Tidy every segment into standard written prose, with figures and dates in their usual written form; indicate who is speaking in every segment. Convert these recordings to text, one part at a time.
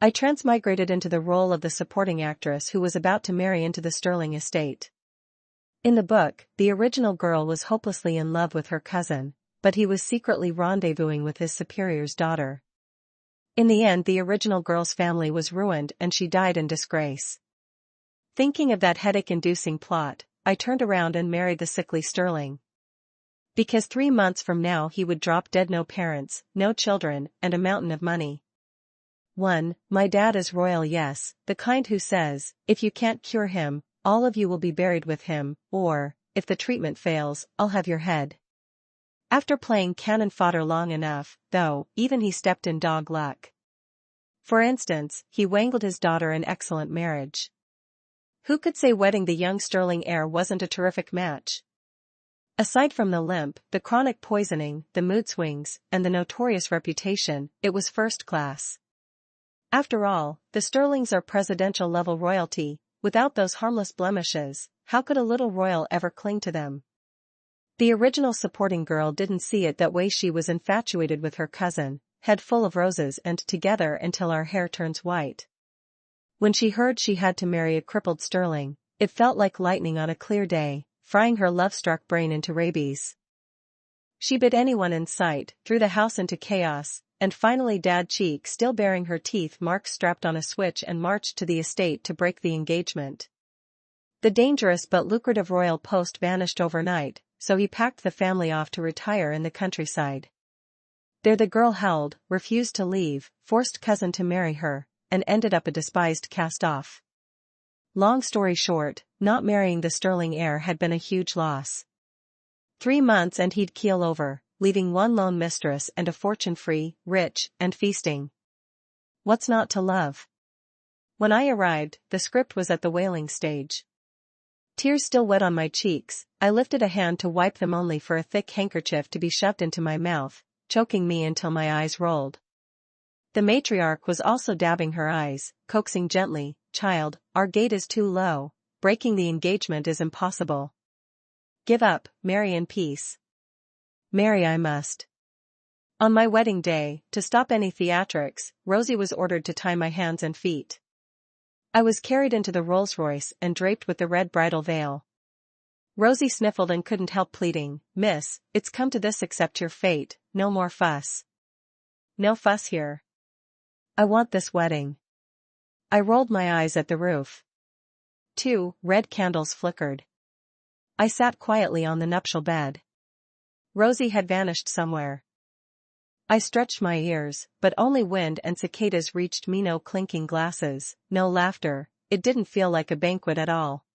Speaker 1: I transmigrated into the role of the supporting actress who was about to marry into the Sterling estate. In the book, the original girl was hopelessly in love with her cousin, but he was secretly rendezvousing with his superior's daughter. In the end, the original girl's family was ruined and she died in disgrace. Thinking of that headache-inducing plot, I turned around and married the sickly Sterling. Because 3 months from now he would drop dead, no parents, no children, and a mountain of money. 1. My dad is royal, yes, the kind who says, if you can't cure him, all of you will be buried with him, or, if the treatment fails, I'll have your head. After playing cannon fodder long enough, though, even he stepped in dog luck. For instance, he wangled his daughter an excellent marriage. Who could say wedding the young Sterling heir wasn't a terrific match? Aside from the limp, the chronic poisoning, the mood swings, and the notorious reputation, it was first class. After all, the Sterlings are presidential-level royalty. Without those harmless blemishes, how could a little royal ever cling to them? The original supporting girl didn't see it that way. She was infatuated with her cousin, head full of roses and together until our hair turns white. When she heard she had to marry a crippled Sterling, it felt like lightning on a clear day, frying her love-struck brain into rabies. She bit anyone in sight, threw the house into chaos, and finally Dad Cheek, still bearing her teeth marks, strapped on a switch and marched to the estate to break the engagement. The dangerous but lucrative royal post vanished overnight, so he packed the family off to retire in the countryside. There the girl held, refused to leave, forced cousin to marry her, and ended up a despised cast-off. Long story short, not marrying the Sterling heir had been a huge loss. 3 months and he'd keel over, leaving one lone mistress and a fortune free, rich, and feasting. What's not to love? When I arrived, the script was at the wailing stage. Tears still wet on my cheeks, I lifted a hand to wipe them only for a thick handkerchief to be shoved into my mouth, choking me until my eyes rolled. The matriarch was also dabbing her eyes, coaxing gently, "Child, our gate is too low, breaking the engagement is impossible. Give up, marry in peace." Marry I must. On my wedding day, to stop any theatrics, Rosie was ordered to tie my hands and feet. I was carried into the Rolls-Royce and draped with the red bridal veil. Rosie sniffled and couldn't help pleading, "Miss, it's come to this, accept your fate, no more fuss." No fuss here. I want this wedding. I rolled my eyes at the roof. 2 red candles flickered. I sat quietly on the nuptial bed. Rosie had vanished somewhere. I stretched my ears, but only wind and cicadas reached me. No clinking glasses, no laughter, it didn't feel like a banquet at all.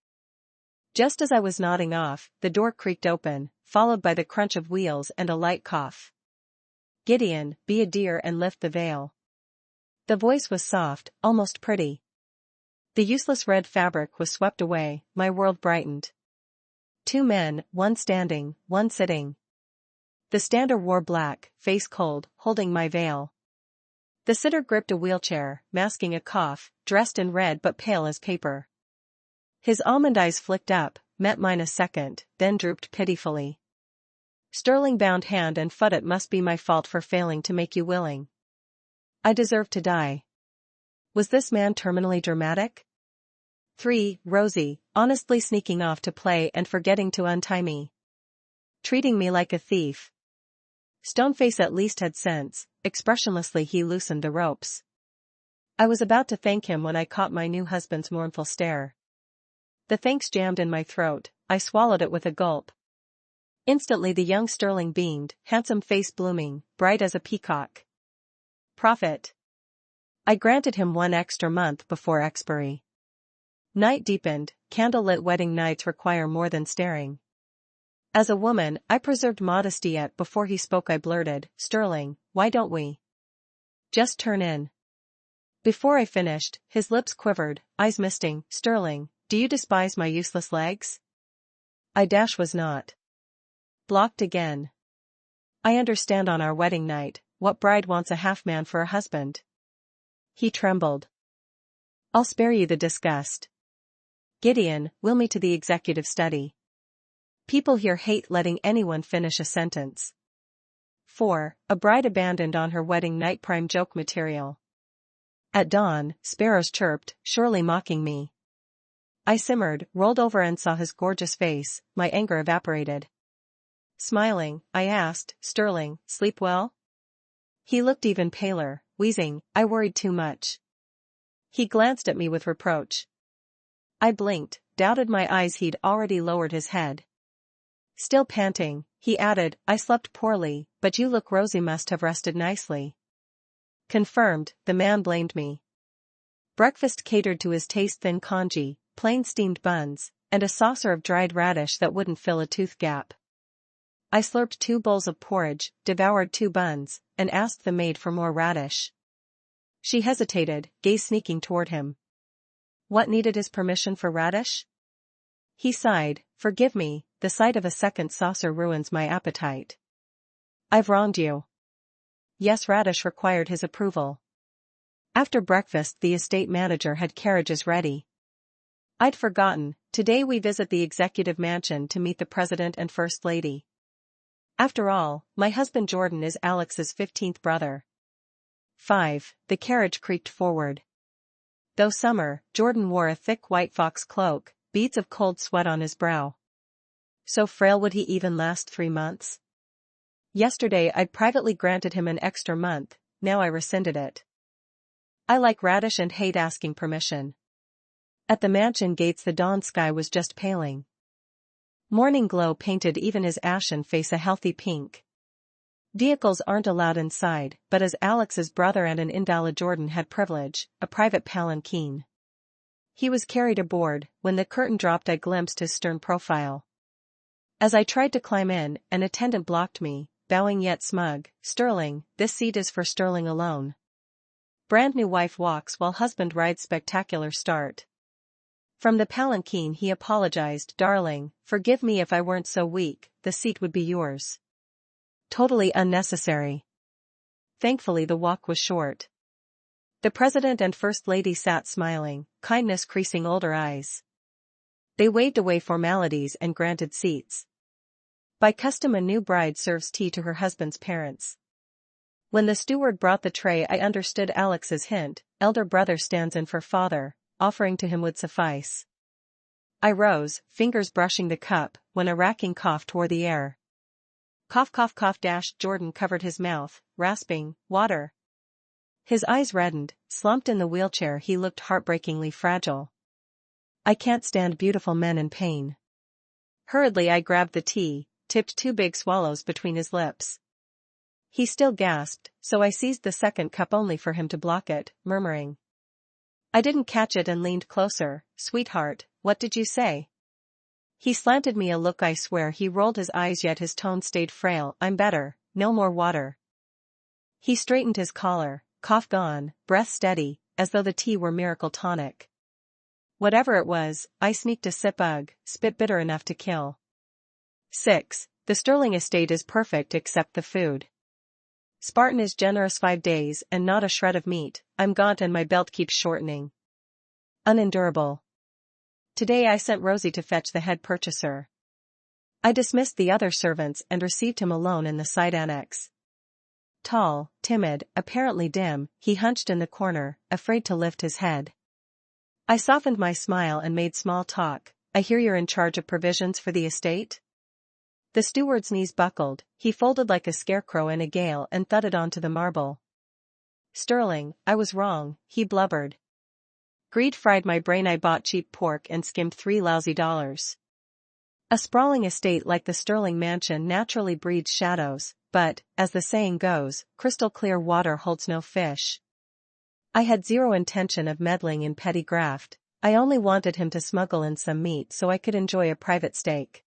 Speaker 1: Just as I was nodding off, the door creaked open, followed by the crunch of wheels and a light cough. "Gideon, be a dear and lift the veil." The voice was soft, almost pretty. The useless red fabric was swept away, my world brightened. 2 men, one standing, one sitting. The stander wore black, face cold, holding my veil. The sitter gripped a wheelchair, masking a cough, dressed in red but pale as paper. His almond eyes flicked up, met mine a second, then drooped pitifully. "Sterling bound hand and foot, it must be my fault for failing to make you willing. I deserve to die." Was this man terminally dramatic? 3 Rosie, honestly sneaking off to play and forgetting to untie me. Treating me like a thief. Stoneface at least had sense, expressionlessly he loosened the ropes. I was about to thank him when I caught my new husband's mournful stare. The thanks jammed in my throat, I swallowed it with a gulp. Instantly the young Sterling beamed, handsome face blooming, bright as a peacock. Profit. I granted him 1 extra month before expiry. Night deepened, candle-lit wedding nights require more than staring. As a woman, I preserved modesty yet before he spoke I blurted, "Sterling, why don't we just turn in?" Before I finished, his lips quivered, eyes misting, "Sterling, do you despise my useless legs?" I was not. Blocked again. "I understand on our wedding night, what bride wants a half-man for a husband?" He trembled. "I'll spare you the disgust. Gideon, wheel me to the executive study. People here hate letting anyone finish a sentence." 4 A bride abandoned on her wedding night, prime joke material. At dawn, sparrows chirped, surely mocking me. I simmered, rolled over and saw his gorgeous face. My anger evaporated. Smiling, I asked, "Sterling, sleep well?" He looked even paler, wheezing, "I worried too much." He glanced at me with reproach. I blinked, doubted my eyes. He'd already lowered his head. Still panting, he added, "I slept poorly, but you look rosy, must have rested nicely." Confirmed, the man blamed me. Breakfast catered to his taste: thin congee, plain steamed buns, and a saucer of dried radish that wouldn't fill a tooth gap. I slurped 2 bowls of porridge, devoured 2 buns, and asked the maid for more radish. She hesitated, gaze sneaking toward him. What needed his permission for radish? He sighed, "Forgive me, the sight of a second saucer ruins my appetite." "I've wronged you." Yes, radish required his approval. After breakfast, the estate manager had carriages ready. I'd forgotten. Today we visit the executive mansion to meet the president and first lady. After all, my husband Jordan is Alex's 15th brother. 5. The carriage creaked forward. Though summer, Jordan wore a thick white fox cloak, beads of cold sweat on his brow. So frail, would he even last 3 months? Yesterday I'd privately granted him an extra month, now I rescinded it. I like radish and hate asking permission. At the mansion gates the dawn sky was just paling. Morning glow painted even his ashen face a healthy pink. Vehicles aren't allowed inside, but as Alex's brother and an invalid Jordan had privilege, a private palanquin. He was carried aboard. When the curtain dropped I glimpsed his stern profile. As I tried to climb in, an attendant blocked me, bowing yet smug. "Sterling, this seat is for Sterling alone. Brand new wife walks while husband rides, spectacular start." From the palanquin he apologized, "Darling, forgive me if I weren't so weak, the seat would be yours." Totally unnecessary. Thankfully the walk was short. The president and first lady sat smiling, kindness creasing older eyes. They waved away formalities and granted seats. By custom a new bride serves tea to her husband's parents. When the steward brought the tray I understood Alex's hint: elder brother stands in for father, offering to him would suffice. I rose, fingers brushing the cup, when a racking cough tore the air. Cough cough cough. Jordan covered his mouth, rasping, "Water." His eyes reddened, slumped in the wheelchair. He looked heartbreakingly fragile. I can't stand beautiful men in pain. Hurriedly I grabbed the tea, tipped 2 big swallows between his lips. He still gasped, so I seized the second cup only for him to block it, murmuring. I didn't catch it and leaned closer. "Sweetheart, what did you say?" He slanted me a look. I swear he rolled his eyes, yet his tone stayed frail. "I'm better, no more water." He straightened his collar, cough gone, breath steady, as though the tea were miracle tonic. Whatever it was, I sneaked a sip. Ugh, spit bitter enough to kill. 6. The Sterling estate is perfect except the food. Spartan is generous. 5 days and not a shred of meat. I'm gaunt and my belt keeps shortening. Unendurable. Today I sent Rosie to fetch the head purchaser. I dismissed the other servants and received him alone in the side annex. Tall, timid, apparently dim, he hunched in the corner, afraid to lift his head. I softened my smile and made small talk. "I hear you're in charge of provisions for the estate?" The steward's knees buckled, he folded like a scarecrow in a gale and thudded onto the marble. "Sterling, I was wrong," he blubbered. Greed fried my brain. I bought cheap pork and skimmed $3 lousy. A sprawling estate like the Sterling mansion naturally breeds shadows, but, as the saying goes, crystal clear water holds no fish. I had zero intention of meddling in petty graft. I only wanted him to smuggle in some meat so I could enjoy a private steak.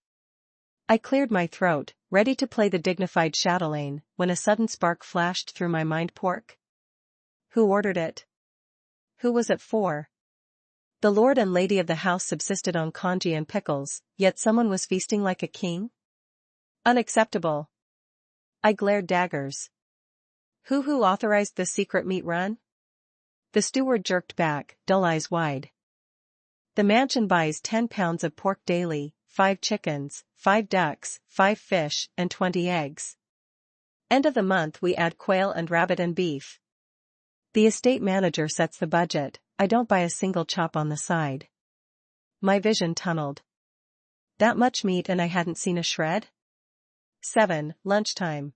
Speaker 1: I cleared my throat, ready to play the dignified chatelaine, when a sudden spark flashed through my mind. Pork? Who ordered it? Who was it for? The lord and lady of the house subsisted on congee and pickles, yet someone was feasting like a king? Unacceptable. I glared daggers. Who authorized this secret meat run? The steward jerked back, dull eyes wide. The mansion buys 10 pounds of pork daily, 5 chickens, 5 ducks, 5 fish, and 20 eggs. End of the month we add quail and rabbit and beef. The estate manager sets the budget, I don't buy a single chop on the side. My vision tunneled. That much meat and I hadn't seen a shred? 7. Lunchtime.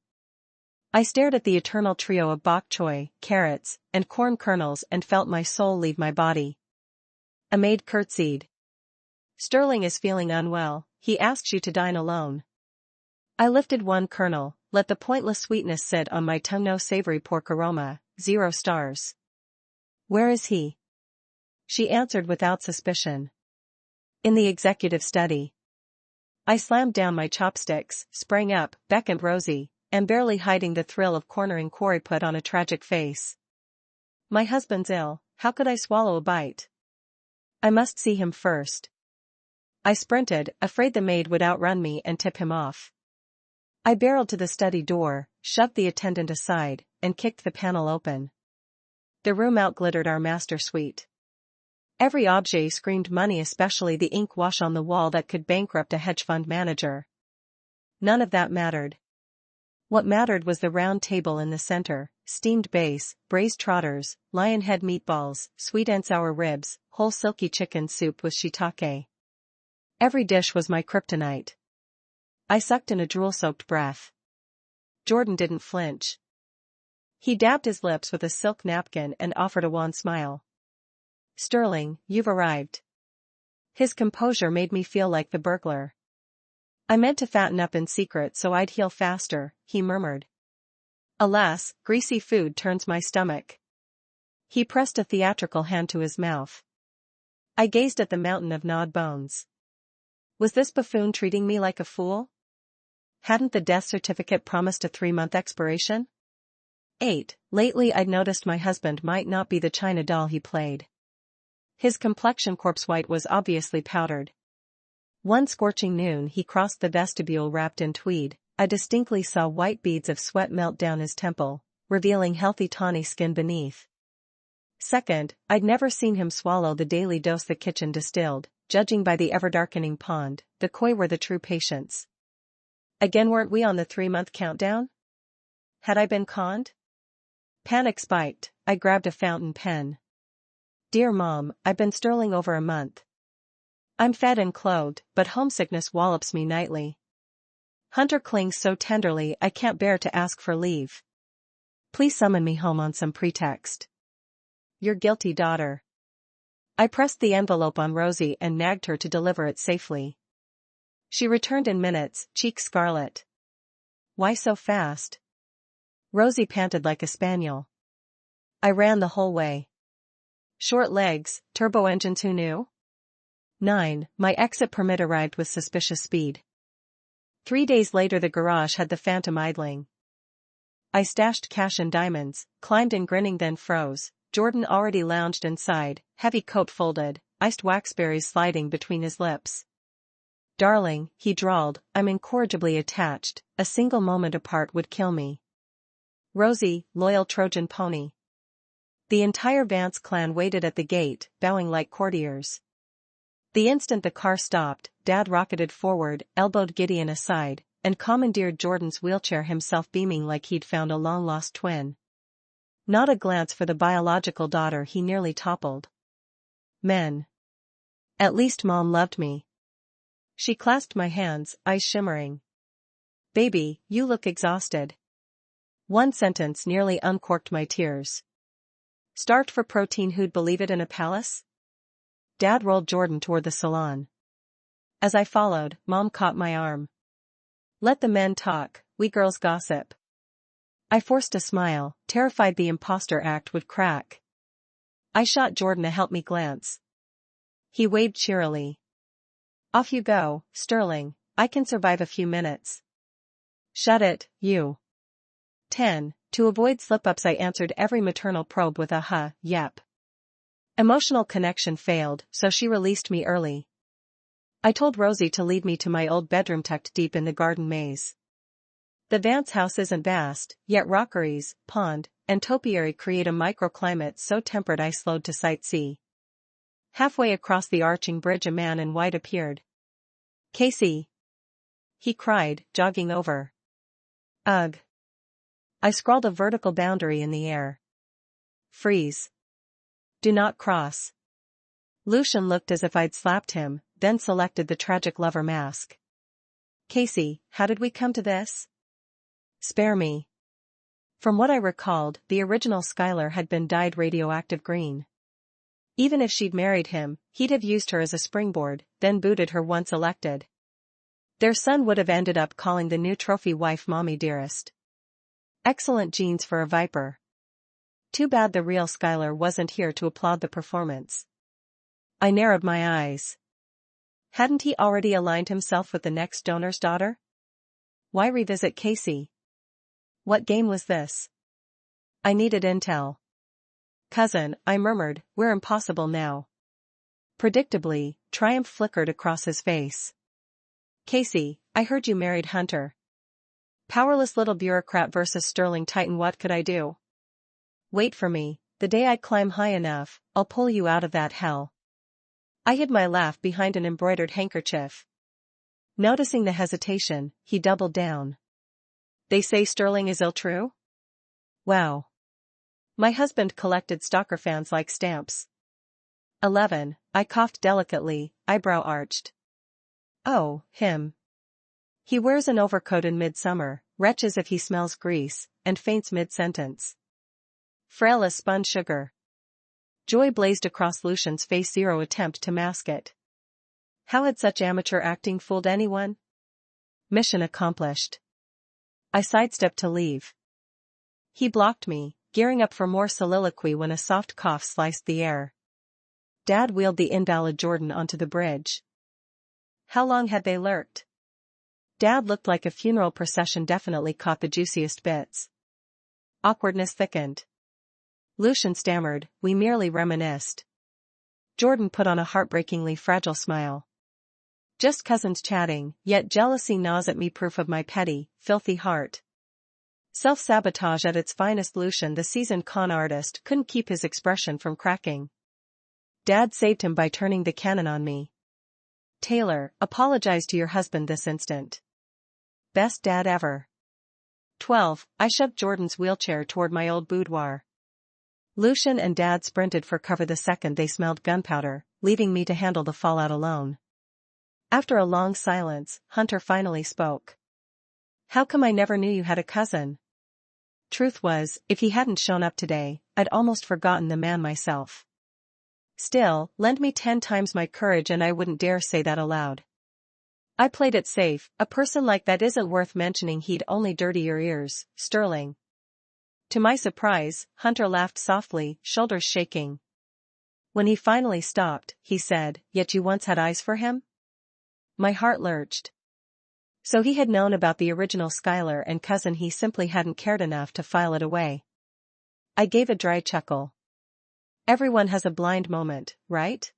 Speaker 1: I stared at the eternal trio of bok choy, carrots, and corn kernels and felt my soul leave my body. A maid curtsied. Sterling is feeling unwell, he asks you to dine alone. I lifted one kernel, let the pointless sweetness sit on my tongue. No savory pork aroma, 0 stars. Where is he? She answered without suspicion. In the executive study. I slammed down my chopsticks, sprang up, beckoned Rosie, and barely hiding the thrill of cornering Quarry put on a tragic face. My husband's ill, how could I swallow a bite? I must see him first. I sprinted, afraid the maid would outrun me and tip him off. I barreled to the study door, shoved the attendant aside, and kicked the panel open. The room outglittered our master suite. Every objet screamed money, especially the ink wash on the wall that could bankrupt a hedge fund manager. None of that mattered. What mattered was the round table in the center, steamed base, braised trotters, lion head meatballs, sweet and sour ribs, whole silky chicken soup with shiitake. Every dish was my kryptonite. I sucked in a drool-soaked breath. Jordan didn't flinch. He dabbed his lips with a silk napkin and offered a wan smile. Sterling, you've arrived. His composure made me feel like the burglar. I meant to fatten up in secret so I'd heal faster, he murmured. Alas, greasy food turns my stomach. He pressed a theatrical hand to his mouth. I gazed at the mountain of gnawed bones. Was this buffoon treating me like a fool? Hadn't the death certificate promised a 3-month expiration? 8. Lately I'd noticed my husband might not be the china doll he played. His complexion corpse white was obviously powdered. One scorching noon he crossed the vestibule wrapped in tweed. I distinctly saw white beads of sweat melt down his temple, revealing healthy tawny skin beneath. Second, I'd never seen him swallow the daily dose the kitchen distilled, judging by the ever-darkening pond, the koi were the true patients. Again, weren't we on the 3-month countdown? Had I been conned? Panic spiked, I grabbed a fountain pen. Dear Mom, I've been sterling over a month. I'm fed and clothed, but homesickness wallops me nightly. Hunter clings so tenderly I can't bear to ask for leave. Please summon me home on some pretext. Your guilty daughter. I pressed the envelope on Rosie and nagged her to deliver it safely. She returned in minutes, cheeks scarlet. Why so fast? Rosie panted like a spaniel. I ran the whole way. Short legs, turbo engines, who knew? 9. My exit permit arrived with suspicious speed. 3 days later the garage had the phantom idling. I stashed cash and diamonds, climbed in grinning then froze. Jordan already lounged inside, heavy coat folded, iced waxberries sliding between his lips. Darling, he drawled, I'm incorrigibly attached, a single moment apart would kill me. Rosie, loyal Trojan pony. The entire Vance clan waited at the gate, bowing like courtiers. The instant the car stopped, Dad rocketed forward, elbowed Gideon aside, and commandeered Jordan's wheelchair himself, beaming like he'd found a long-lost twin. Not a glance for the biological daughter, he nearly toppled. Men. At least Mom loved me. She clasped my hands, eyes shimmering. Baby, you look exhausted. One sentence nearly uncorked my tears. Starved for protein, who'd believe it in a palace? Dad rolled Jordan toward the salon. As I followed, Mom caught my arm. Let the men talk, we girls gossip. I forced a smile, terrified the imposter act would crack. I shot Jordan a help me glance. He waved cheerily. Off you go, Sterling, I can survive a few minutes. Shut it, you. 10. To avoid slip-ups I answered every maternal probe with a yep. Emotional connection failed, so she released me early. I told Rosie to lead me to my old bedroom tucked deep in the garden maze. The Vance house isn't vast, yet rockeries, pond, and topiary create a microclimate so temperate I slowed to sightsee. Halfway across the arching bridge a man in white appeared. Casey! He cried, jogging over. Ugh! I scrawled a vertical boundary in the air. Freeze. Do not cross. Lucian looked as if I'd slapped him, then selected the tragic lover mask. Casey, how did we come to this? Spare me. From what I recalled, the original Skylar had been dyed radioactive green. Even if she'd married him, he'd have used her as a springboard, then booted her once elected. Their son would have ended up calling the new trophy wife Mommy Dearest. Excellent genes for a viper. Too bad the real Skylar wasn't here to applaud the performance. I narrowed my eyes. Hadn't he already aligned himself with the next donor's daughter? Why revisit Casey? What game was this? I needed intel. Cousin, I murmured, we're impossible now. Predictably, triumph flickered across his face. Casey, I heard you married Hunter. Powerless little bureaucrat versus sterling titan, what could I do? Wait for me, the day I climb high enough, I'll pull you out of that hell. I hid my laugh behind an embroidered handkerchief. Noticing the hesitation, he doubled down. They say Sterling is ill true? Wow. My husband collected stalker fans like stamps. 11, I coughed delicately, eyebrow arched. Oh, him. He wears an overcoat in midsummer, retches if he smells grease, and faints mid-sentence. Frail as spun sugar. Joy blazed across Lucian's face, zero attempt to mask it. How had such amateur acting fooled anyone? Mission accomplished. I sidestepped to leave. He blocked me, gearing up for more soliloquy when a soft cough sliced the air. Dad wheeled the invalid Jordan onto the bridge. How long had they lurked? Dad looked like a funeral procession, definitely caught the juiciest bits. Awkwardness thickened. Lucian stammered, we merely reminisced. Jordan put on a heartbreakingly fragile smile. Just cousins chatting, yet jealousy gnaws at me, proof of my petty, filthy heart. Self-sabotage at its finest. Lucian, the seasoned con artist, couldn't keep his expression from cracking. Dad saved him by turning the cannon on me. Taylor, apologize to your husband this instant. Best dad ever. 12, I shoved Jordan's wheelchair toward my old boudoir. Lucian and Dad sprinted for cover the second they smelled gunpowder, leaving me to handle the fallout alone. After a long silence, Hunter finally spoke. How come I never knew you had a cousin? Truth was, if he hadn't shown up today, I'd almost forgotten the man myself. Still, lend me 10 times my courage and I wouldn't dare say that aloud. I played it safe, a person like that isn't worth mentioning. He'd only dirty your ears, Sterling. To my surprise, Hunter laughed softly, shoulders shaking. When he finally stopped, he said, yet you once had eyes for him? My heart lurched. So he had known about the original Skylar and cousin, he simply hadn't cared enough to file it away. I gave a dry chuckle. Everyone has a blind moment, right?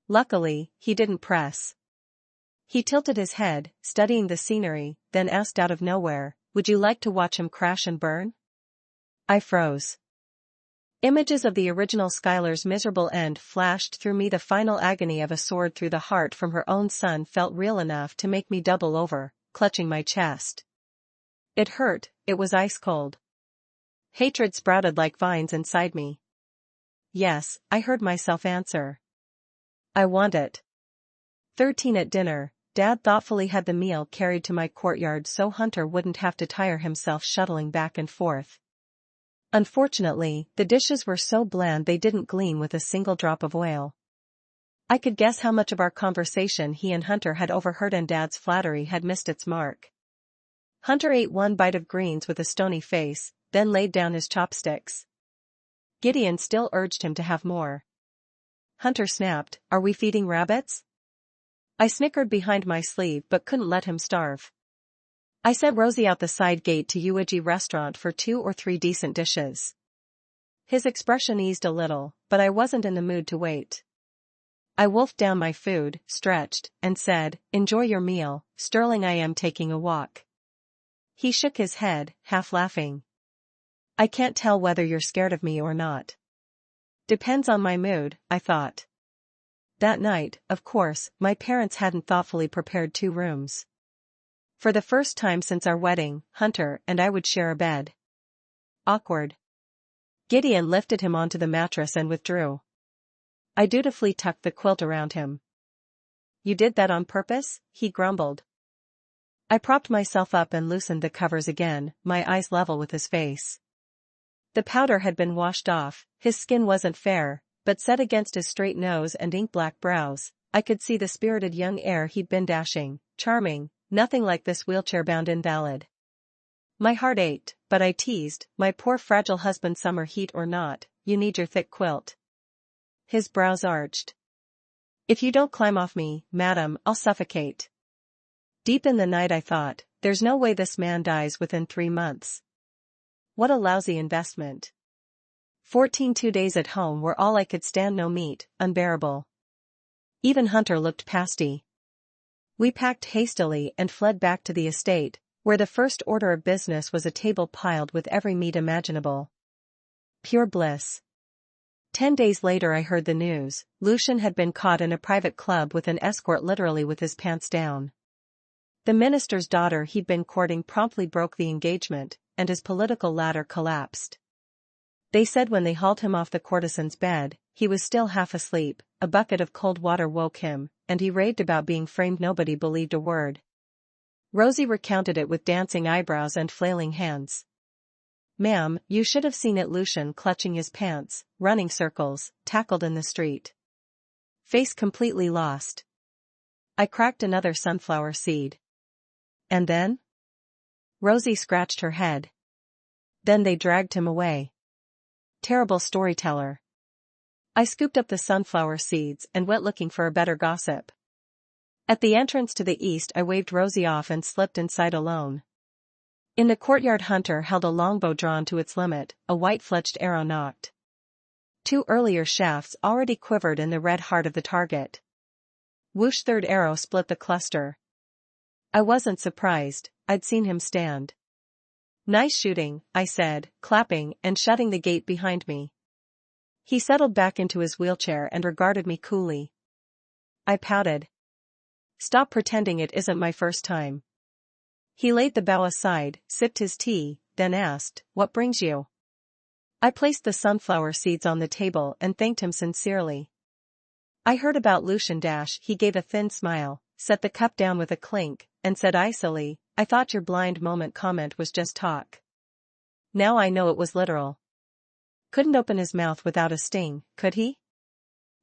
Speaker 1: Luckily, he didn't press. He tilted his head, studying the scenery, then asked out of nowhere, would you like to watch him crash and burn? I froze. Images of the original Skylar's miserable end flashed through me. The final agony of a sword through the heart from her own son felt real enough to make me double over, clutching my chest. It hurt, it was ice cold. Hatred sprouted like vines inside me. Yes, I heard myself answer. I want it. 13 at dinner, Dad thoughtfully had the meal carried to my courtyard so Hunter wouldn't have to tire himself shuttling back and forth. Unfortunately, the dishes were so bland they didn't gleam with a single drop of oil. I could guess how much of our conversation he and Hunter had overheard, and Dad's flattery had missed its mark. Hunter ate one bite of greens with a stony face, then laid down his chopsticks. Gideon still urged him to have more. Hunter snapped, are we feeding rabbits? I snickered behind my sleeve but couldn't let him starve. I sent Rosie out the side gate to Uiji restaurant for 2 or 3 decent dishes. His expression eased a little, but I wasn't in the mood to wait. I wolfed down my food, stretched, and said, enjoy your meal, Sterling, I am taking a walk. He shook his head, half laughing. I can't tell whether you're scared of me or not. Depends on my mood, I thought. That night, of course, my parents hadn't thoughtfully prepared 2 rooms. For the first time since our wedding, Hunter and I would share a bed. Awkward. Gideon lifted him onto the mattress and withdrew. I dutifully tucked the quilt around him. You did that on purpose? He grumbled. I propped myself up and loosened the covers again, my eyes level with his face. The powder had been washed off, his skin wasn't fair, but set against his straight nose and ink-black brows, I could see the spirited young heir he'd been dashing, charming, nothing like this wheelchair-bound invalid. My heart ached, but I teased, my poor fragile husband, summer heat or not, you need your thick quilt. His brows arched. If you don't climb off me, madam, I'll suffocate. Deep in the night I thought, there's no way this man dies within 3 months. What a lousy investment. 2 days at home were all I could stand, no meat, unbearable. Even Hunter looked pasty. We packed hastily and fled back to the estate, where the first order of business was a table piled with every meat imaginable. Pure bliss. 10 days later I heard the news. Lucian had been caught in a private club with an escort, literally with his pants down. The minister's daughter he'd been courting promptly broke the engagement, and his political ladder collapsed. They said when they hauled him off the courtesan's bed, he was still half asleep, a bucket of cold water woke him, and he raved about being framed. Nobody believed a word. Rosie recounted it with dancing eyebrows and flailing hands. Ma'am, you should have seen it. Lucian clutching his pants, running circles, tackled in the street. Face completely lost. I cracked another sunflower seed. And then? Rosie scratched her head. Then they dragged him away. Terrible storyteller. I scooped up the sunflower seeds and went looking for a better gossip. At the entrance to the east I waved Rosie off and slipped inside alone. In the courtyard Hunter held a longbow drawn to its limit, a white-fletched arrow nocked. 2 earlier shafts already quivered in the red heart of the target. Whoosh, third arrow split the cluster. I wasn't surprised, I'd seen him stand. Nice shooting, I said, clapping and shutting the gate behind me. He settled back into his wheelchair and regarded me coolly. I pouted. Stop pretending it isn't my first time. He laid the bow aside, sipped his tea, then asked, what brings you? I placed the sunflower seeds on the table and thanked him sincerely. I heard about Lucian. He gave a thin smile, set the cup down with a clink, and said icily, I thought your blind moment comment was just talk. Now I know it was literal. Couldn't open his mouth without a sting, could he?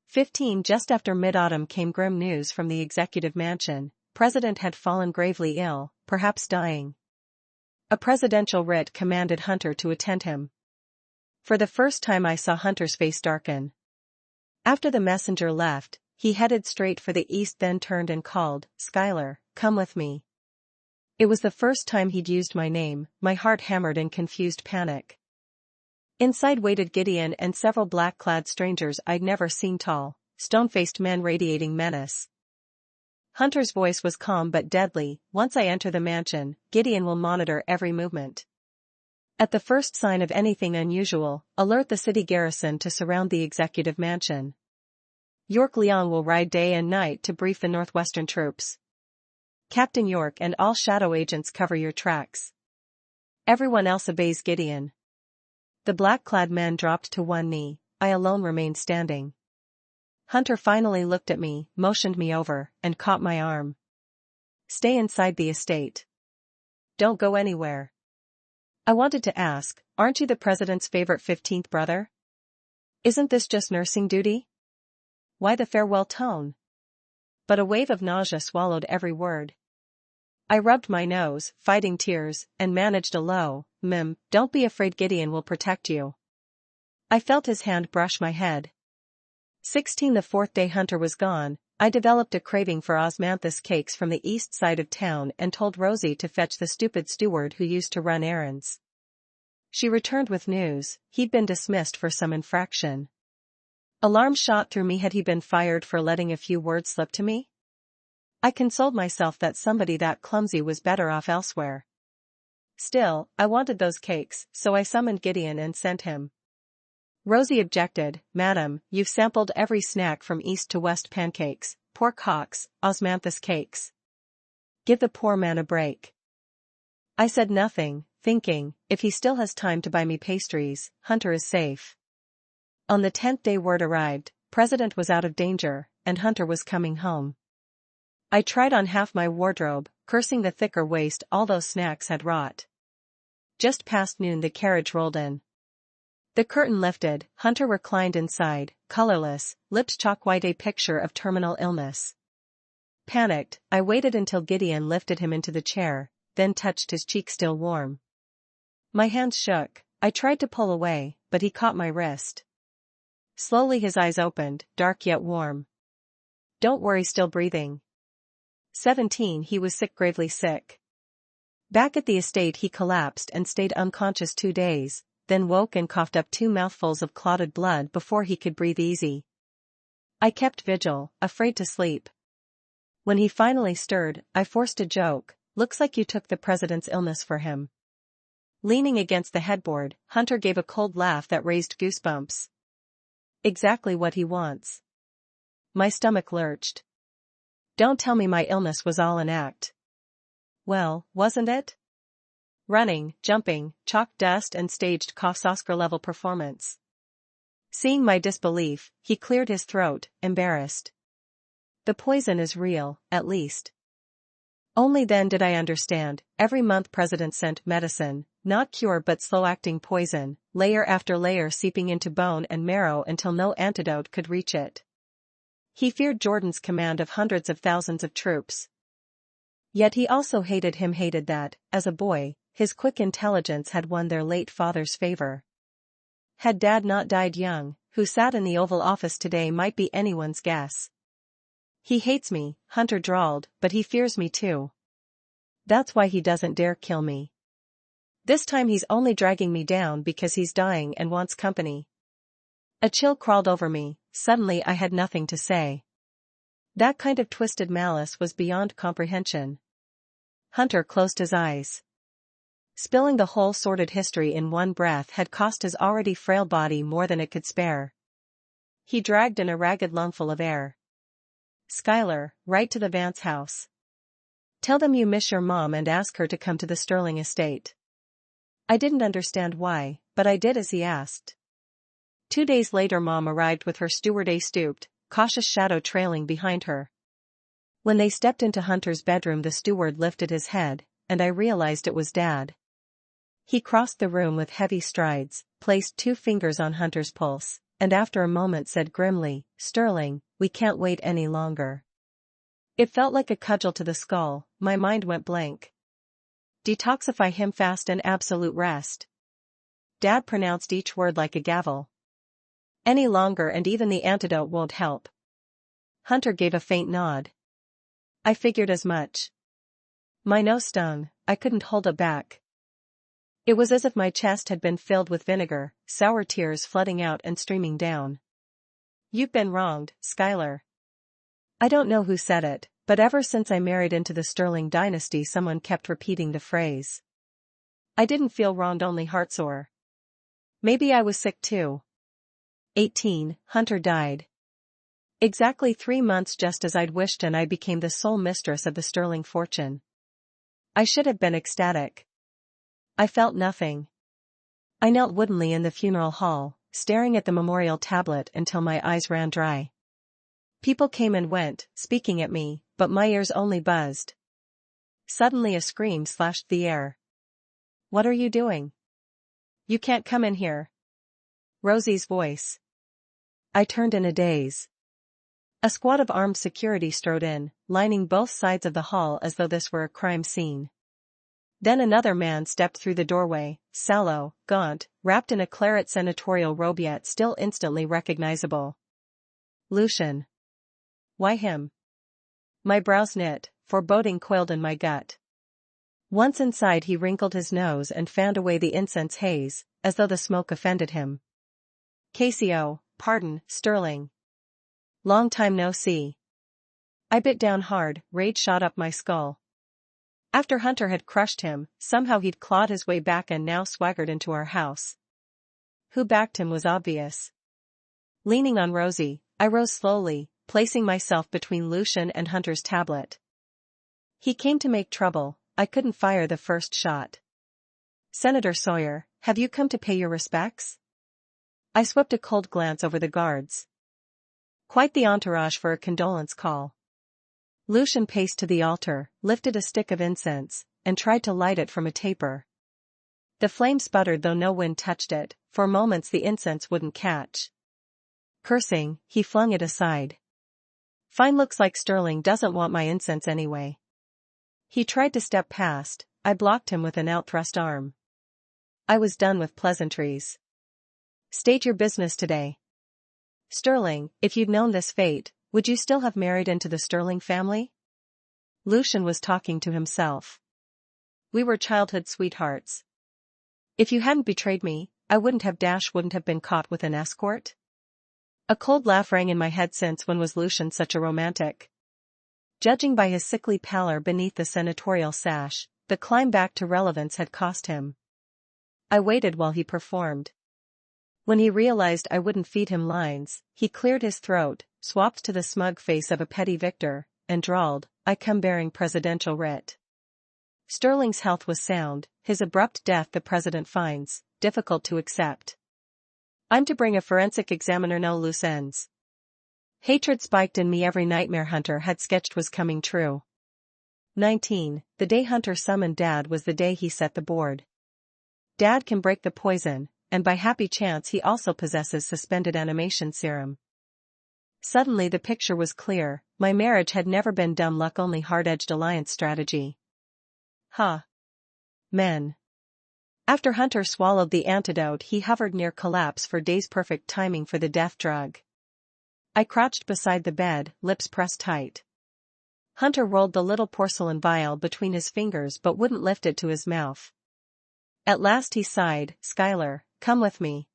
Speaker 1: 15 Just after mid-autumn came grim news from the executive mansion. President had fallen gravely ill, perhaps dying. A presidential writ commanded Hunter to attend him. For the first time I saw Hunter's face darken. After the messenger left, he headed straight for the east, then turned and called, Skylar, come with me. It was the first time he'd used my name. My heart hammered in confused panic. Inside waited Gideon and several black-clad strangers I'd never seen, tall, stone-faced men radiating menace. Hunter's voice was calm but deadly. Once I enter the mansion, Gideon will monitor every movement. At the first sign of anything unusual, alert the city garrison to surround the executive mansion. York Leong will ride day and night to brief the northwestern troops. Captain York and all shadow agents cover your tracks. Everyone else obeys Gideon. The black-clad men dropped to one knee. I alone remained standing. Hunter finally looked at me, motioned me over, and caught my arm. Stay inside the estate. Don't go anywhere. I wanted to ask, aren't you the president's favorite 15th brother? Isn't this just nursing duty? Why the farewell tone? But a wave of nausea swallowed every word. I rubbed my nose, fighting tears, and managed a low, don't be afraid, Gideon will protect you. I felt his hand brush my head. 16 The 4th day Hunter was gone, I developed a craving for osmanthus cakes from the east side of town and told Rosie to fetch the stupid steward who used to run errands. She returned with news. He'd been dismissed for some infraction. Alarm shot through me. Had he been fired for letting a few words slip to me? I consoled myself that somebody that clumsy was better off elsewhere. Still, I wanted those cakes, so I summoned Gideon and sent him. Rosie objected. Madam, you've sampled every snack from east to west: pancakes, pork hocks, osmanthus cakes. Give the poor man a break. I said nothing, thinking, if he still has time to buy me pastries, Hunter is safe. On the 10th day word arrived, President was out of danger, and Hunter was coming home. I tried on half my wardrobe, cursing the thicker waist all those snacks had wrought. Just past noon the carriage rolled in. The curtain lifted, Hunter reclined inside, colorless, lips chalk white, a picture of terminal illness. Panicked, I waited until Gideon lifted him into the chair, then touched his cheek still warm. My hands shook, I tried to pull away, but he caught my wrist. Slowly his eyes opened, dark yet warm. Don't worry, still breathing. 17 He was sick, gravely sick. Back at the estate he collapsed and stayed unconscious 2 days, then woke and coughed up 2 mouthfuls of clotted blood before he could breathe easy. I kept vigil, afraid to sleep. When he finally stirred, I forced a joke, looks like you took the president's illness for him. Leaning against the headboard, Hunter gave a cold laugh that raised goosebumps. Exactly what he wants. My stomach lurched. Don't tell me my illness was all an act. Well, wasn't it? Running, jumping, chalk dust and staged coughs, Oscar-level performance. Seeing my disbelief, he cleared his throat, embarrassed. The poison is real, at least. Only then did I understand. Every month President sent medicine, not cure but slow-acting poison, layer after layer seeping into bone and marrow until no antidote could reach it. He feared Jordan's command of hundreds of thousands of troops. Yet he also hated him, hated that, as a boy, his quick intelligence had won their late father's favor. Had Dad not died young, who sat in the Oval Office today might be anyone's guess. He hates me, Hunter drawled, but he fears me too. That's why he doesn't dare kill me. This time he's only dragging me down because he's dying and wants company. A chill crawled over me, suddenly I had nothing to say. That kind of twisted malice was beyond comprehension. Hunter closed his eyes. Spilling the whole sordid history in one breath had cost his already frail body more than it could spare. He dragged in a ragged lungful of air. Skylar, write to the Vance house. Tell them you miss your mom and ask her to come to the Sterling estate. I didn't understand why, but I did as he asked. 2 days later Mom arrived with her steward, a stooped, cautious shadow trailing behind her. When they stepped into Hunter's bedroom the steward lifted his head, and I realized it was Dad. He crossed the room with heavy strides, placed 2 fingers on Hunter's pulse, and after a moment said grimly, Sterling, we can't wait any longer. It felt like a cudgel to the skull, my mind went blank. Detoxify him fast and absolute rest. Dad pronounced each word like a gavel. Any longer and even the antidote won't help. Hunter gave a faint nod. I figured as much. My nose stung, I couldn't hold it back. It was as if my chest had been filled with vinegar, sour tears flooding out and streaming down. You've been wronged, Skylar. I don't know who said it, but ever since I married into the Sterling dynasty someone kept repeating the phrase. I didn't feel wronged, only heartsore. Maybe I was sick too. 18, Hunter died. Exactly 3 months just as I'd wished, and I became the sole mistress of the Sterling fortune. I should have been ecstatic. I felt nothing. I knelt woodenly in the funeral hall, staring at the memorial tablet until my eyes ran dry. People came and went, speaking at me, but my ears only buzzed. Suddenly a scream slashed the air. What are you doing? You can't come in here. Rosie's voice. I turned in a daze. A squad of armed security strode in, lining both sides of the hall as though this were a crime scene. Then another man stepped through the doorway, sallow, gaunt, wrapped in a claret senatorial robe yet still instantly recognizable. Lucian. Why him? My brows knit, foreboding coiled in my gut. Once inside he wrinkled his nose and fanned away the incense haze, as though the smoke offended him. Casio, pardon, Sterling. Long time no see. I bit down hard, rage shot up my skull. After Hunter had crushed him, somehow he'd clawed his way back and now swaggered into our house. Who backed him was obvious. Leaning on Rosie, I rose slowly, placing myself between Lucian and Hunter's tablet. He came to make trouble, I couldn't fire the first shot. Senator Sawyer, have you come to pay your respects? I swept a cold glance over the guards. Quite the entourage for a condolence call. Lucian paced to the altar, lifted a stick of incense, and tried to light it from a taper. The flame sputtered though no wind touched it, for moments the incense wouldn't catch. Cursing, he flung it aside. Fine, looks like Sterling doesn't want my incense anyway. He tried to step past, I blocked him with an outthrust arm. I was done with pleasantries. State your business today. Sterling, if you'd known this fate, would you still have married into the Sterling family? Lucian was talking to himself. We were childhood sweethearts. If you hadn't betrayed me, I wouldn't have been caught with an escort. A cold laugh rang in my head. Since when was Lucian such a romantic? Judging by his sickly pallor beneath the senatorial sash, the climb back to relevance had cost him. I waited while he performed. When he realized I wouldn't feed him lines, he cleared his throat, swapped to the smug face of a petty victor, and drawled, I come bearing presidential writ. Sterling's health was sound, his abrupt death the president finds difficult to accept. I'm to bring a forensic examiner, no loose ends. Hatred spiked in me. Every nightmare Hunter had sketched was coming true. 19. The day Hunter summoned Dad was the day he set the board. Dad can break the poison, and by happy chance he also possesses suspended animation serum. Suddenly the picture was clear. My marriage had never been dumb luck, only hard-edged alliance strategy. Men. After Hunter swallowed the antidote, he hovered near collapse for days. Perfect timing for the death drug. I crouched beside the bed, lips pressed tight. Hunter rolled the little porcelain vial between his fingers but wouldn't lift it to his mouth. At last he sighed, Skylar, come with me.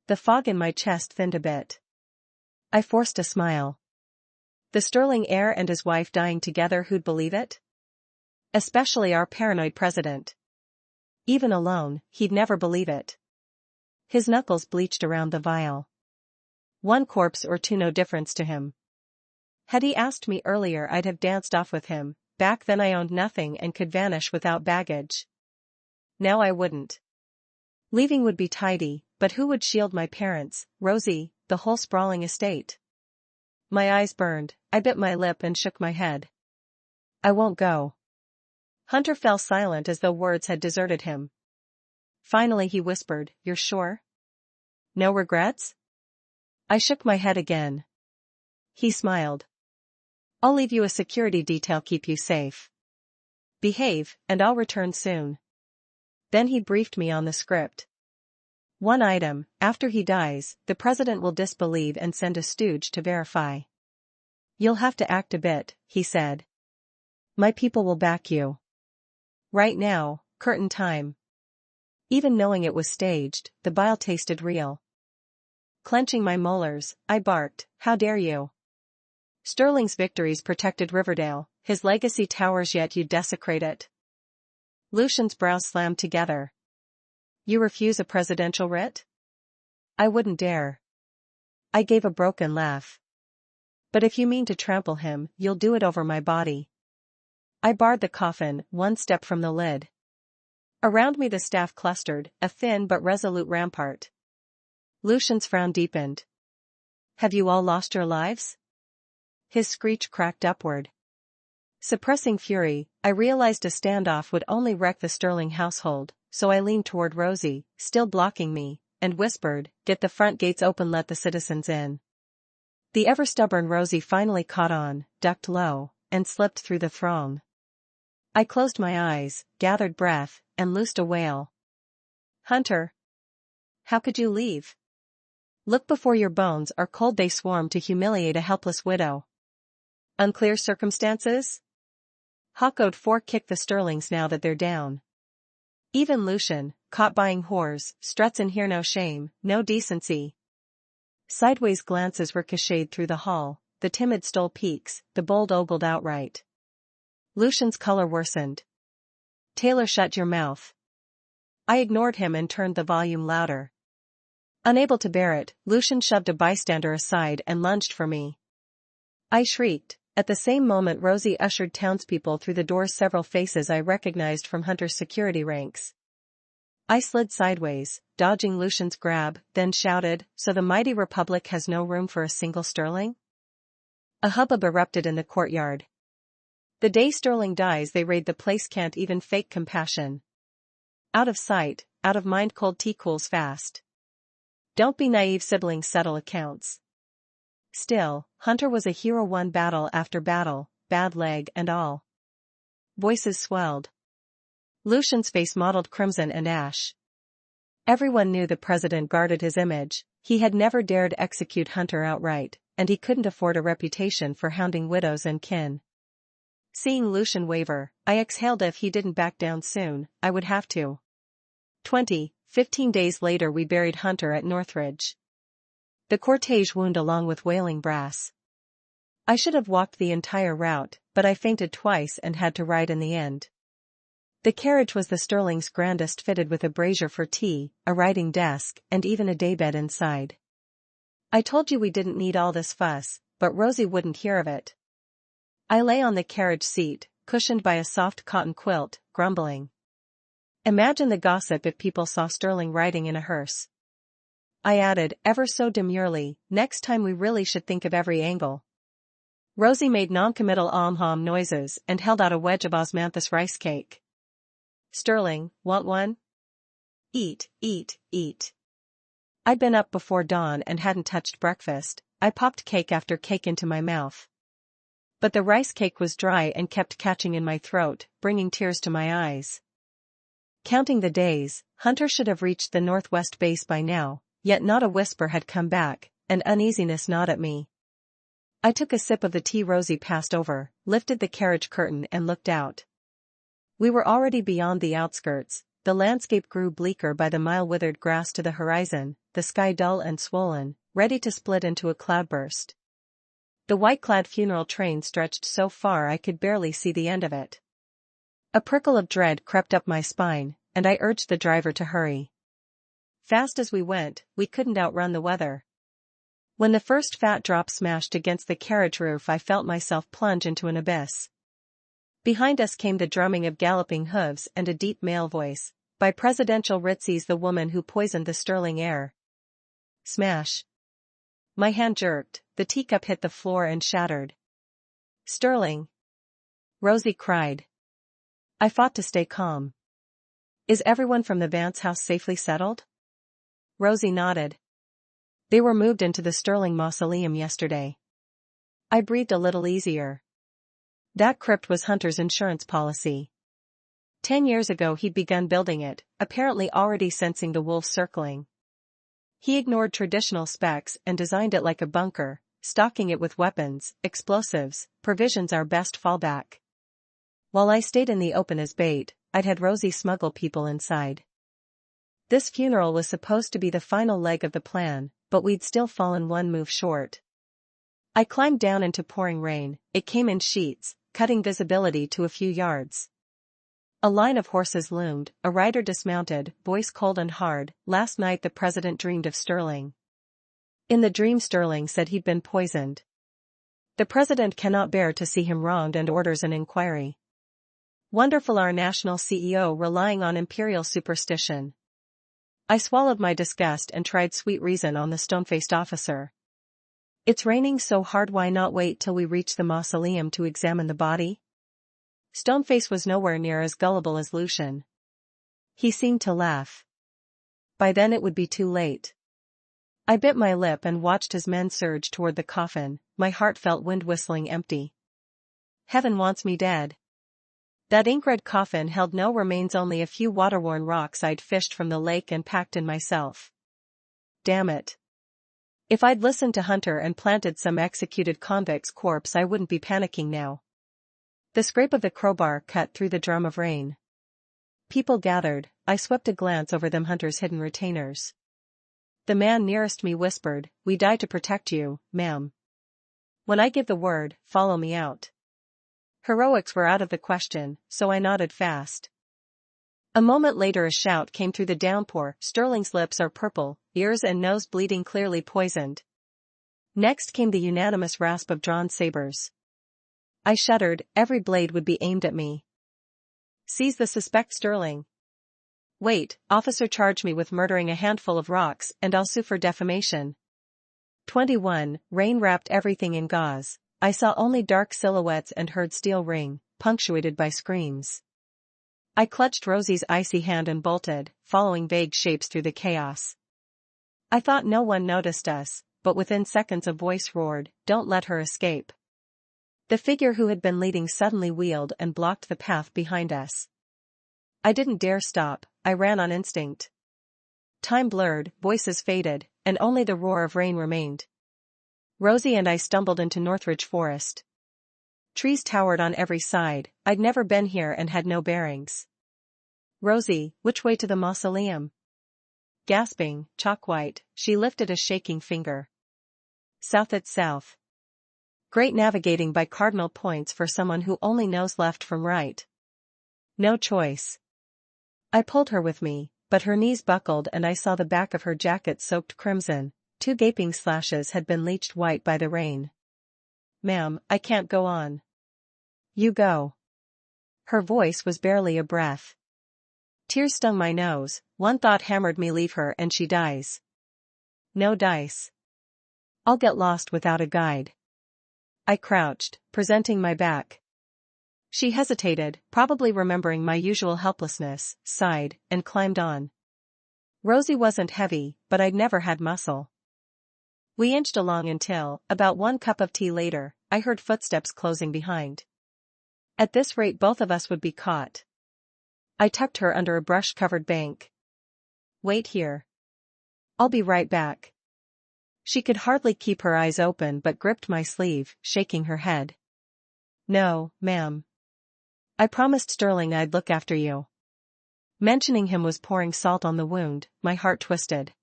Speaker 1: The fog in my chest thinned a bit. I forced a smile. The Sterling heir and his wife dying together, who'd believe it? Especially our paranoid president. Even alone, he'd never believe it. His knuckles bleached around the vial. One corpse or two, no difference to him. Had he asked me earlier, I'd have danced off with him. Back then I owned nothing and could vanish without baggage. Now I wouldn't. Leaving would be tidy, but who would shield my parents, Rosie, the whole sprawling estate? My eyes burned, I bit my lip and shook my head. I won't go. Hunter fell silent as though words had deserted him. Finally he whispered, You're sure? No regrets? I shook my head again. He smiled. I'll leave you a security detail, keep you safe. Behave, and I'll return soon. Then he briefed me on the script. One item, after he dies, the president will disbelieve and send a stooge to verify. You'll have to act a bit, he said. My people will back you. Right now, curtain time. Even knowing it was staged, the bile tasted real. Clenching my molars, I barked, How dare you? Sterling's victories protected Riverdale, his legacy towers, yet you desecrate it. Lucian's brows slammed together. You refuse a presidential writ? I wouldn't dare. I gave a broken laugh. But if you mean to trample him, you'll do it over my body. I barred the coffin, one step from the lid. Around me the staff clustered, a thin but resolute rampart. Lucian's frown deepened. Have you all lost your lives? His screech cracked upward. Suppressing fury, I realized a standoff would only wreck the Sterling household, so I leaned toward Rosie, still blocking me, and whispered, Get the front gates open, let the citizens in. The ever-stubborn Rosie finally caught on, ducked low, and slipped through the throng. I closed my eyes, gathered breath, and loosed a wail. Hunter! How could you leave? Look before your bones are cold. They swarm to humiliate a helpless widow. Unclear circumstances? Hawkode 4 kicked the Sterlings now that they're down. Even Lucian, caught buying whores, struts in here, no shame, no decency. Sideways glances ricocheted through the hall, the timid stole peeks, the bold ogled outright. Lucian's color worsened. Taylor, shut your mouth. I ignored him and turned the volume louder. Unable to bear it, Lucian shoved a bystander aside and lunged for me. I shrieked. At the same moment Rosie ushered townspeople through the door, several faces I recognized from Hunter's security ranks. I slid sideways, dodging Lucian's grab, then shouted, "So the mighty Republic has no room for a single Sterling?" A hubbub erupted in the courtyard. The day Sterling dies they raid the place, can't even fake compassion. Out of sight, out of mind, cold tea cools fast. Don't be naive, siblings settle accounts. Still, Hunter was a hero, won battle after battle, bad leg and all. Voices swelled. Lucian's face mottled crimson and ash. Everyone knew the president guarded his image. He had never dared execute Hunter outright, and he couldn't afford a reputation for hounding widows and kin. Seeing Lucian waver, I exhaled. If he didn't back down soon, I would have to. 15 days later we buried Hunter at Northridge. The cortege wound along with wailing brass. I should have walked the entire route, but I fainted twice and had to ride in the end. The carriage was the Sterling's grandest, fitted with a brazier for tea, a writing desk, and even a daybed inside. I told you we didn't need all this fuss, but Rosie wouldn't hear of it. I lay on the carriage seat, cushioned by a soft cotton quilt, grumbling. Imagine the gossip if people saw Sterling riding in a hearse. I added, ever so demurely, next time we really should think of every angle. Rosie made noncommittal om-hom noises and held out a wedge of osmanthus rice cake. Sterling, want one? Eat, eat, eat. I'd been up before dawn and hadn't touched breakfast. I popped cake after cake into my mouth. But the rice cake was dry and kept catching in my throat, bringing tears to my eyes. Counting the days, Hunter should have reached the Northwest base by now, yet not a whisper had come back, and uneasiness gnawed at me. I took a sip of the tea Rosie passed over, lifted the carriage curtain and looked out. We were already beyond the outskirts. The landscape grew bleaker by the mile, withered grass to the horizon, the sky dull and swollen, ready to split into a cloudburst. The white-clad funeral train stretched so far I could barely see the end of it. A prickle of dread crept up my spine, and I urged the driver to hurry. Fast as we went, we couldn't outrun the weather. When the first fat drop smashed against the carriage roof I felt myself plunge into an abyss. Behind us came the drumming of galloping hooves and a deep male voice. By Presidential Ritzy's the woman who poisoned the Sterling heir. Smash. My hand jerked, the teacup hit the floor and shattered. Sterling! Rosie cried. I fought to stay calm. Is everyone from the Vance house safely settled? Rosie nodded. They were moved into the Sterling mausoleum yesterday. I breathed a little easier. That crypt was Hunter's insurance policy. 10 years ago he'd begun building it, apparently already sensing the wolves circling. He ignored traditional specs and designed it like a bunker, stocking it with weapons, explosives, provisions, our best fallback. While I stayed in the open as bait, I'd had Rosie smuggle people inside. This funeral was supposed to be the final leg of the plan, but we'd still fallen one move short. I climbed down into pouring rain. It came in sheets, cutting visibility to a few yards. A line of horses loomed, a rider dismounted, voice cold and hard. Last night the president dreamed of Sterling. In the dream Sterling said he'd been poisoned. The president cannot bear to see him wronged and orders an inquiry. Wonderful, our national CEO relying on imperial superstition. I swallowed my disgust and tried sweet reason on the stone-faced officer. It's raining so hard, why not wait till we reach the mausoleum to examine the body? Stoneface was nowhere near as gullible as Lucian. He seemed to laugh. By then it would be too late. I bit my lip and watched as men surged toward the coffin. My heart felt wind whistling empty. Heaven wants me dead. That ink-red coffin held no remains, only a few water-worn rocks I'd fished from the lake and packed in myself. Damn it. If I'd listened to Hunter and planted some executed convict's corpse, I wouldn't be panicking now. The scrape of the crowbar cut through the drum of rain. People gathered. I swept a glance over them. Hunter's hidden retainers. The man nearest me whispered, "We die to protect you, ma'am. When I give the word, follow me out." Heroics were out of the question, so I nodded fast. A moment later a shout came through the downpour. Sterling's lips are purple, ears and nose bleeding, clearly poisoned. Next came the unanimous rasp of drawn sabers. I shuddered. Every blade would be aimed at me. Seize the suspect, Sterling. Wait, officer charged me with murdering a handful of rocks and I'll sue for defamation. 21. Rain wrapped everything in gauze. I saw only dark silhouettes and heard steel ring, punctuated by screams. I clutched Rosie's icy hand and bolted, following vague shapes through the chaos. I thought no one noticed us, but within seconds a voice roared, "Don't let her escape." The figure who had been leading suddenly wheeled and blocked the path behind us. I didn't dare stop, I ran on instinct. Time blurred, voices faded, and only the roar of rain remained. Rosie and I stumbled into Northridge Forest. Trees towered on every side. I'd never been here and had no bearings. "Rosie, which way to the mausoleum?" Gasping, chalk-white, she lifted a shaking finger. "South it's south." Great navigating by cardinal points for someone who only knows left from right. No choice. I pulled her with me, but her knees buckled and I saw the back of her jacket soaked crimson. 2 gaping slashes had been bleached white by the rain. "Ma'am, I can't go on." "You go." Her voice was barely a breath. Tears stung my nose. One thought hammered me, leave her and she dies. No dice. I'll get lost without a guide. I crouched, presenting my back. She hesitated, probably remembering my usual helplessness, sighed, and climbed on. Rosie wasn't heavy, but I'd never had muscle. We inched along until, about 1 cup of tea later, I heard footsteps closing behind. At this rate both of us would be caught. I tucked her under a brush-covered bank. "Wait here. I'll be right back." She could hardly keep her eyes open but gripped my sleeve, shaking her head. "No, ma'am. I promised Sterling I'd look after you." Mentioning him was pouring salt on the wound. My heart twisted.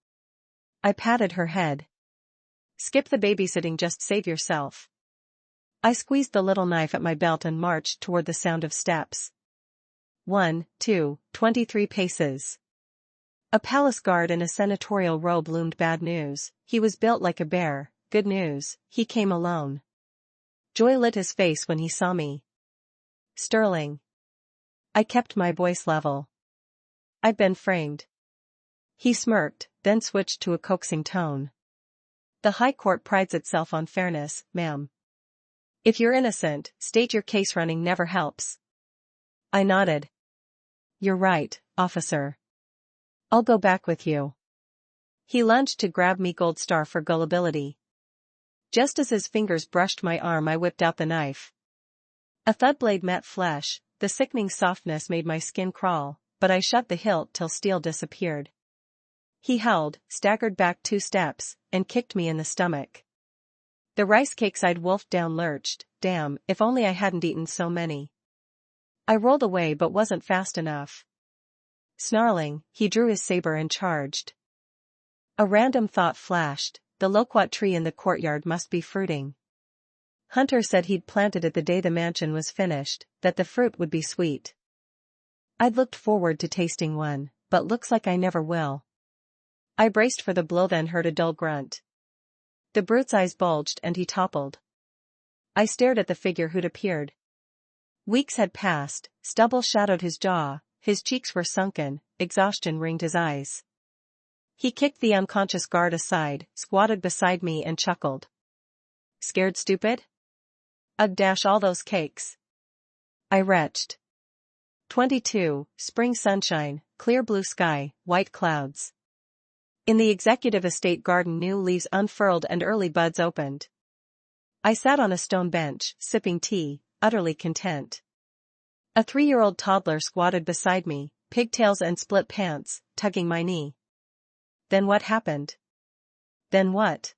Speaker 1: I patted her head. "Skip the babysitting, just save yourself." I squeezed the little knife at my belt and marched toward the sound of steps. 1, 2, 23 paces. A palace guard in a senatorial robe loomed. Bad news, he was built like a bear. Good news, he came alone. Joy lit his face when he saw me. "Sterling." I kept my voice level. "I've been framed." He smirked, then switched to a coaxing tone. "The High Court prides itself on fairness, ma'am. If you're innocent, state your case. Running never helps." I nodded. "You're right, officer. I'll go back with you." He lunged to grab me. Gold star for gullibility. Just as his fingers brushed my arm I whipped out the knife. A thud, blade met flesh, the sickening softness made my skin crawl, but I shut the hilt till steel disappeared. He held, staggered back 2 steps, and kicked me in the stomach. The rice cakes I'd wolfed down lurched. Damn, if only I hadn't eaten so many. I rolled away but wasn't fast enough. Snarling, he drew his saber and charged. A random thought flashed, the loquat tree in the courtyard must be fruiting. Hunter said he'd planted it the day the mansion was finished, that the fruit would be sweet. I'd looked forward to tasting one, but looks like I never will. I braced for the blow, then heard a dull grunt. The brute's eyes bulged and he toppled. I stared at the figure who'd appeared. Weeks had passed, stubble shadowed his jaw, his cheeks were sunken, exhaustion ringed his eyes. He kicked the unconscious guard aside, squatted beside me and chuckled. "Scared, stupid? I'd dash all those cakes." I retched. 22. Spring sunshine, clear blue sky, white clouds. In the executive estate garden new leaves unfurled and early buds opened. I sat on a stone bench, sipping tea, utterly content. A 3-year-old toddler squatted beside me, pigtails and split pants, tugging my knee. Then what happened? Then what?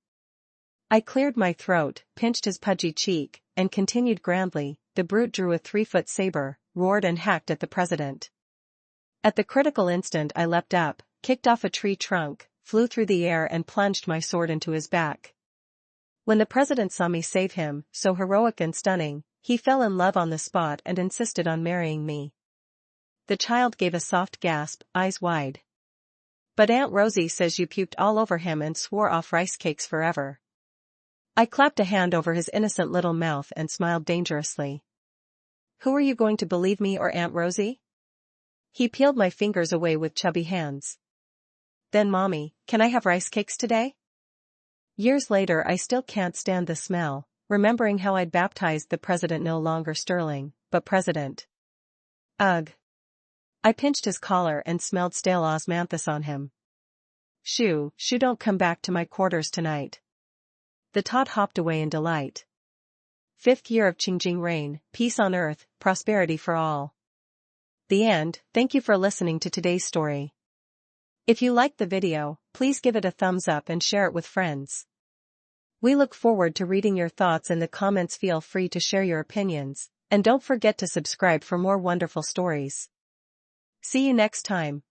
Speaker 1: I cleared my throat, pinched his pudgy cheek, and continued grandly. The brute drew a 3-foot saber, roared and hacked at the president. At the critical instant I leapt up, kicked off a tree trunk, flew through the air and plunged my sword into his back. When the president saw me save him, so heroic and stunning, he fell in love on the spot and insisted on marrying me. The child gave a soft gasp, eyes wide. "But Aunt Rosie says you puked all over him and swore off rice cakes forever." I clapped a hand over his innocent little mouth and smiled dangerously. "Who are you going to believe, me or Aunt Rosie?" He peeled my fingers away with chubby hands. Then Mommy, can I have rice cakes today? Years later I still can't stand the smell, remembering how I'd baptized the president no longer Sterling, but President. Ugh. I pinched his collar and smelled stale osmanthus on him. Shoo, don't come back to my quarters tonight. The tot hopped away in delight. 5th year of Qingjing reign, peace on earth, prosperity for all. The end. Thank you for listening to today's story. If you liked the video, please give it a thumbs up and share it with friends. We look forward to reading your thoughts in the comments. Feel free to share your opinions, and don't forget to subscribe for more wonderful stories. See you next time.